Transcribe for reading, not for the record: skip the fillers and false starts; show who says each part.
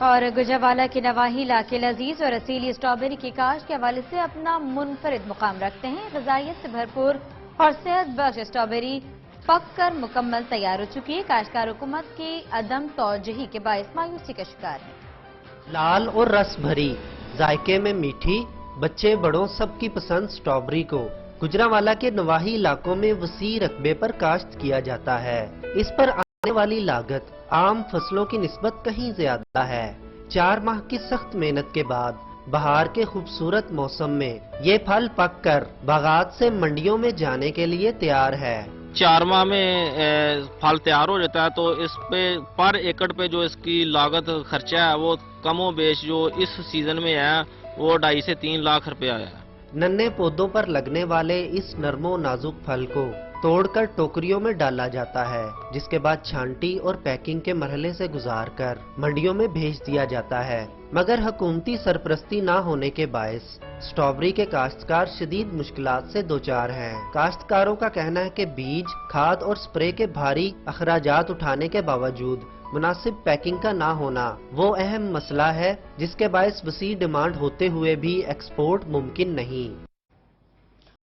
Speaker 1: اور گجرانوالہ کے نواحی علاقے لذیذ اور رسیلی اسٹرابیری کی کاشت کے حوالے سے اپنا منفرد مقام رکھتے ہیں۔ غذائیت سے بھرپور اور صحت بخش اسٹرابیری پک کر مکمل تیار ہو چکی ہے۔ کاشتکار حکومت کی عدم توجہی کے باعث مایوسی کا شکار ہے۔
Speaker 2: لال اور رس بھری، ذائقے میں میٹھی، بچے بڑوں سب کی پسند اسٹرابیری کو گجرانوالہ کے نواحی علاقوں میں وسیع رقبے پر کاشت کیا جاتا ہے۔ اس پر آنے والی لاگت عام فصلوں کی نسبت کہیں زیادہ ہے۔ 4 ماہ کی سخت محنت کے بعد بہار کے خوبصورت موسم میں یہ پھل پک کر باغات سے منڈیوں میں جانے کے لیے تیار ہے۔
Speaker 3: 4 ماہ میں پھل تیار ہو جاتا ہے، تو اس پہ پر ایکڑ پہ جو اس کی لاگت خرچہ ہے وہ کم و بیش جو اس سیزن میں ہے وہ 2.5 سے 3 لاکھ روپے آیا ہے۔
Speaker 2: ننھے پودوں پر لگنے والے اس نرم و نازک پھل کو توڑ کر ٹوکریوں میں ڈالا جاتا ہے، جس کے بعد چھانٹی اور پیکنگ کے مرحلے سے گزار کر منڈیوں میں بھیج دیا جاتا ہے۔ مگر حکومتی سرپرستی نہ ہونے کے باعث اسٹرابیری کے کاشتکار شدید مشکلات سے دوچار ہیں۔ کاشتکاروں کا کہنا ہے کہ بیج، کھاد اور سپرے کے بھاری اخراجات اٹھانے کے باوجود مناسب پیکنگ کا نہ ہونا وہ اہم مسئلہ ہے جس کے باعث وسیع ڈیمانڈ ہوتے ہوئے بھی ایکسپورٹ ممکن نہیں۔